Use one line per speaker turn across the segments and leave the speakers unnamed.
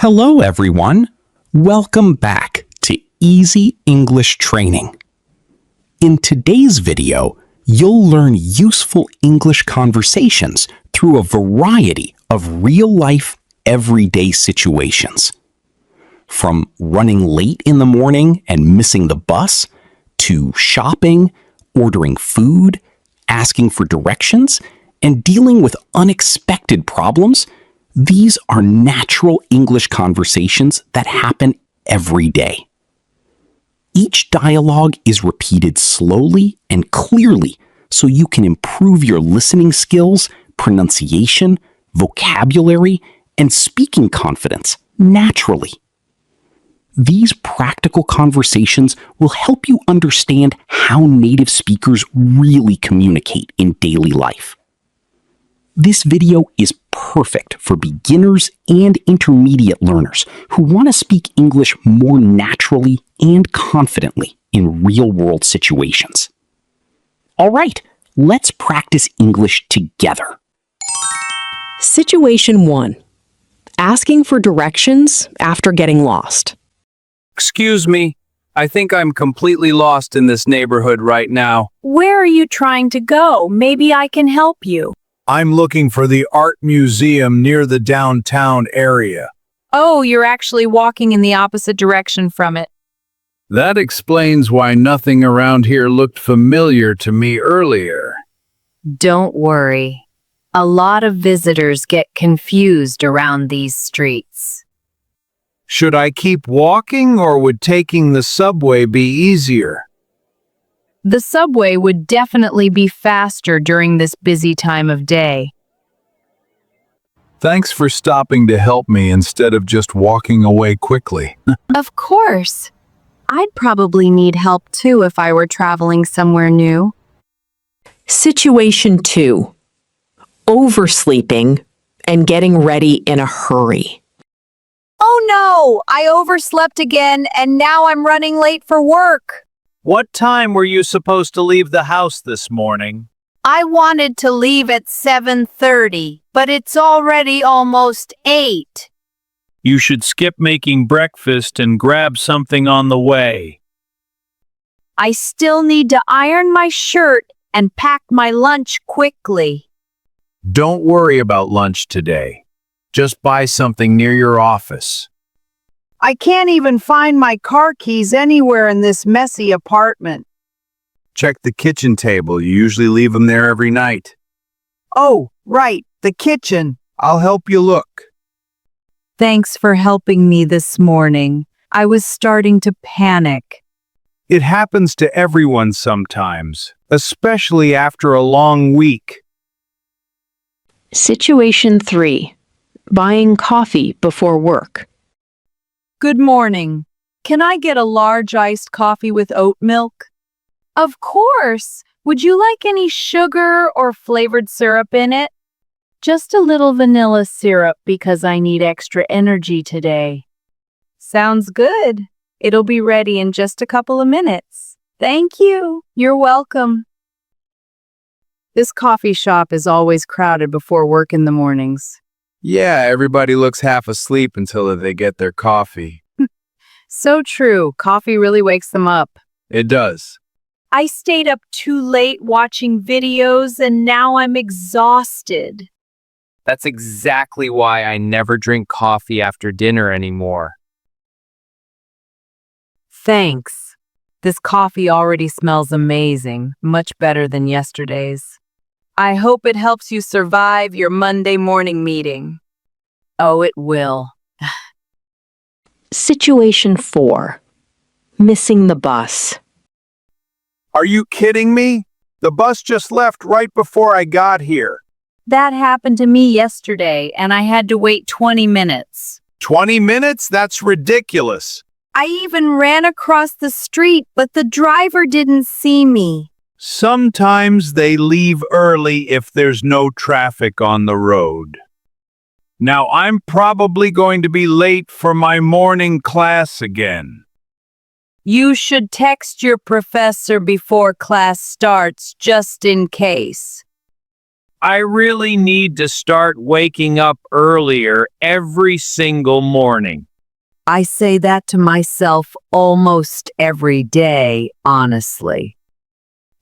Hello, everyone. Welcome back to Easy English Training. In today's video, you'll learn useful English conversations through a variety of real-life, everyday situations. From running late in the morning and missing the bus, to shopping, ordering food, asking for directions, and dealing with unexpected problems, these are natural English conversations that happen every day. Each dialogue is repeated slowly and clearly so you can improve your listening skills, pronunciation, vocabulary, and speaking confidence naturally. These practical conversations will help you understand how native speakers really communicate in daily life. This video is perfect for beginners and intermediate learners who want to speak English more naturally and confidently in real-world situations. All right, let's practice English together.
Situation 1. Asking for directions after getting lost.
Excuse me, I think I'm completely lost in this neighborhood right now.
Where are you trying to go? Maybe I can help you.
I'm looking for the art museum near the downtown area.
Oh, you're actually walking in the opposite direction from it.
That explains why nothing around here looked familiar to me earlier.
Don't worry. A lot of visitors get confused around these streets.
Should I keep walking or would taking the subway be easier?
The subway would definitely be faster during this busy time of day.
Thanks for stopping to help me instead of just walking away quickly.
Of course. I'd probably need help too if I were traveling somewhere new.
Situation 2. Oversleeping and getting ready in a hurry.
Oh no! I overslept again and now I'm running late for work.
What time were you supposed to leave the house this morning?
I wanted to leave at 7:30, but it's already almost 8.
You should skip making breakfast and grab something on the way.
I still need to iron my shirt and pack my lunch quickly.
Don't worry about lunch today. Just buy something near your office.
I can't even find my car keys anywhere in this messy apartment.
Check the kitchen table. You usually leave them there every night.
Oh, right, the kitchen. I'll help you look.
Thanks for helping me this morning. I was starting to panic.
It happens to everyone sometimes, especially after a long week.
Situation 3. Buying coffee before work.
Good morning. Can I get a large iced coffee with oat milk? Of course. Would you like any sugar or flavored syrup in it? Just a little vanilla syrup because I need extra energy today. Sounds good. It'll be ready in just a couple of minutes. Thank you. You're welcome. This coffee shop is always crowded before work in the mornings.
Yeah, everybody looks half asleep until they get their coffee.
So true. Coffee really wakes them up.
It does.
I stayed up too late watching videos and now I'm exhausted.
That's exactly why I never drink coffee after dinner anymore.
Thanks. This coffee already smells amazing, much better than yesterday's. I hope it helps you survive your Monday morning meeting. Oh, it will.
Situation 4. Missing the bus.
Are you kidding me? The bus just left right before I got here.
That happened to me yesterday, and I had to wait 20 minutes.
20 minutes? That's ridiculous.
I even ran across the street, but the driver didn't see me.
Sometimes they leave early if there's no traffic on the road. Now I'm probably going to be late for my morning class again.
You should text your professor before class starts just in case.
I really need to start waking up earlier every single morning.
I say that to myself almost every day, honestly.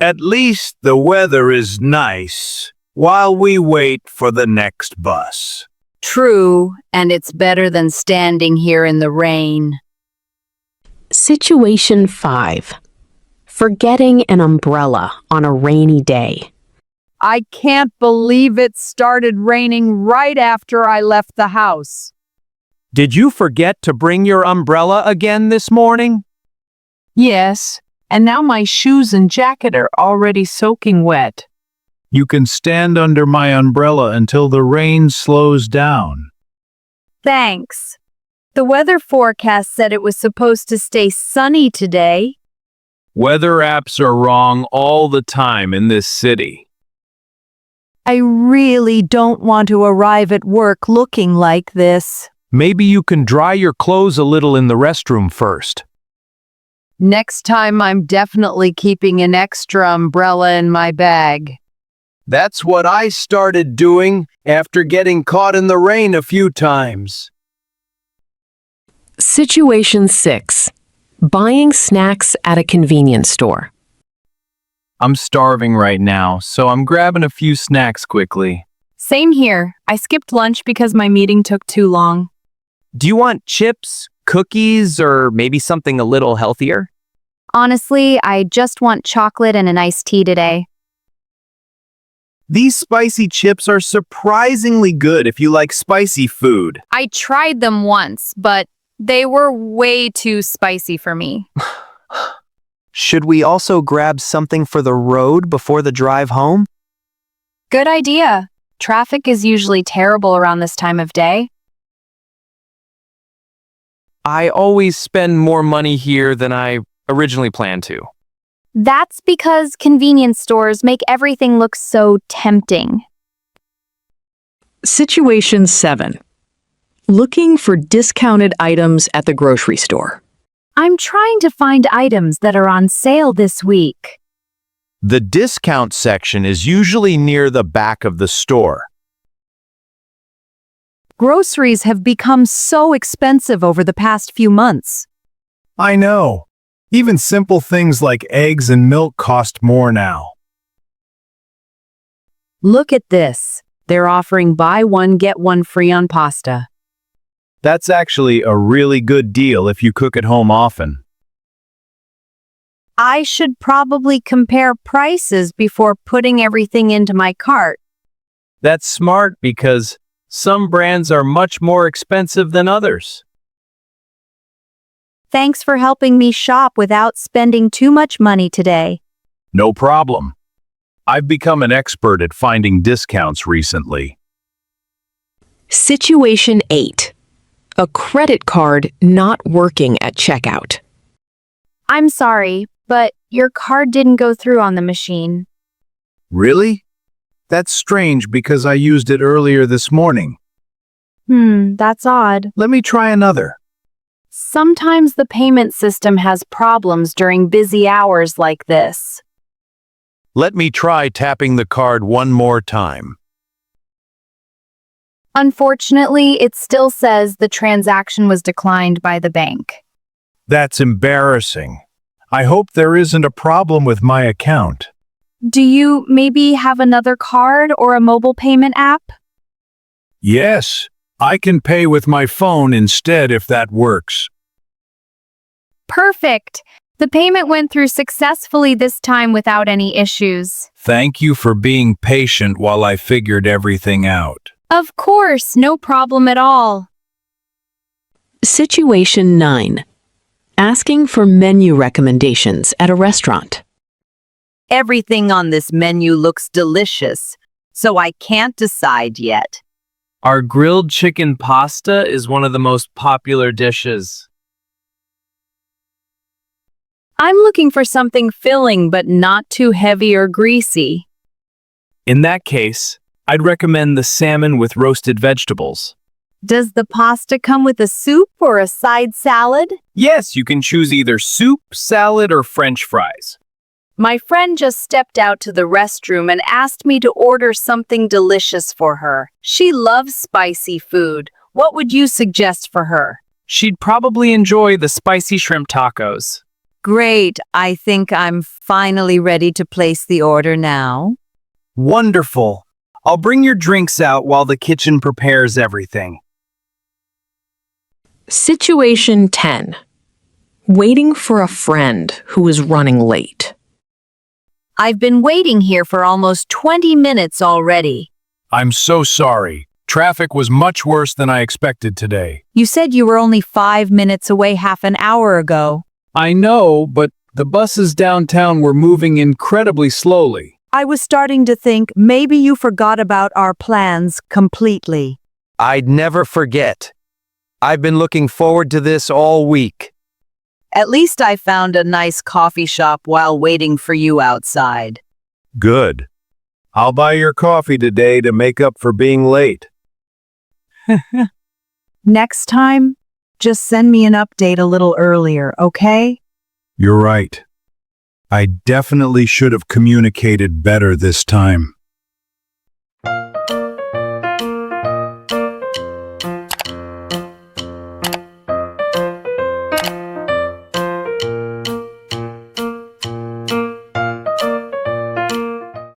At least the weather is nice while we wait for the next bus.
True, and it's better than standing here in the rain.
Situation 5. Forgetting an umbrella on a rainy day.
I can't believe it started raining right after I left the house.
Did you forget to bring your umbrella again this morning?
Yes, and now my shoes and jacket are already soaking wet.
You can stand under my umbrella until the rain slows down.
Thanks. The weather forecast said it was supposed to stay sunny today.
Weather apps are wrong all the time in this city.
I really don't want to arrive at work looking like this.
Maybe you can dry your clothes a little in the restroom first.
Next time, I'm definitely keeping an extra umbrella in my bag.
That's what I started doing after getting caught in the rain a few times.
Situation 6. Buying snacks at a convenience store.
I'm starving right now, so I'm grabbing a few snacks quickly.
Same here. I skipped lunch because my meeting took too long.
Do you want chips, cookies, or maybe something a little healthier?
Honestly, I just want chocolate and an iced tea today.
These spicy chips are surprisingly good if you like spicy food.
I tried them once, but they were way too spicy for me.
Should we also grab something for the road before the drive home?
Good idea. Traffic is usually terrible around this time of day.
I always spend more money here than I originally planned to.
That's because convenience stores make everything look so tempting.
Situation 7. Looking for discounted items at the grocery store.
I'm trying to find items that are on sale this week.
The discount section is usually near the back of the store.
Groceries have become so expensive over the past few months.
I know. Even simple things like eggs and milk cost more now.
Look at this. They're offering buy one, get one free on pasta.
That's actually a really good deal if you cook at home often.
I should probably compare prices before putting everything into my cart.
That's smart because some brands are much more expensive than others.
Thanks for helping me shop without spending too much money today.
No problem. I've become an expert at finding discounts recently.
Situation 8. A credit card not working at checkout.
I'm sorry, but your card didn't go through on the machine.
Really? That's strange because I used it earlier this morning.
That's odd.
Let me try another.
Sometimes the payment system has problems during busy hours like this.
Let me try tapping the card one more time.
Unfortunately, it still says the transaction was declined by the bank.
That's embarrassing. I hope there isn't a problem with my account.
Do you maybe have another card or a mobile payment app?
Yes, I can pay with my phone instead if that works.
Perfect. The payment went through successfully this time without any issues.
Thank you for being patient while I figured everything out.
Of course, no problem at all.
Situation 9. Asking for menu recommendations at a restaurant.
Everything on this menu looks delicious, so I can't decide yet.
Our grilled chicken pasta is one of the most popular dishes.
I'm looking for something filling but not too heavy or greasy.
In that case, I'd recommend the salmon with roasted vegetables.
Does the pasta come with a soup or a side salad?
Yes, you can choose either soup, salad, or French fries.
My friend just stepped out to the restroom and asked me to order something delicious for her. She loves spicy food. What would you suggest for her?
She'd probably enjoy the spicy shrimp tacos.
Great. I think I'm finally ready to place the order now.
Wonderful. I'll bring your drinks out while the kitchen prepares everything.
Situation 10. Waiting for a friend who is running late.
I've been waiting here for almost 20 minutes already.
I'm so sorry. Traffic was much worse than I expected today.
You said you were only 5 minutes away half an hour ago.
I know, but the buses downtown were moving incredibly slowly.
I was starting to think maybe you forgot about our plans completely.
I'd never forget. I've been looking forward to this all week.
At least I found a nice coffee shop while waiting for you outside.
Good. I'll buy your coffee today to make up for being late.
Next time, just send me an update a little earlier, okay?
You're right. I definitely should have communicated better this time.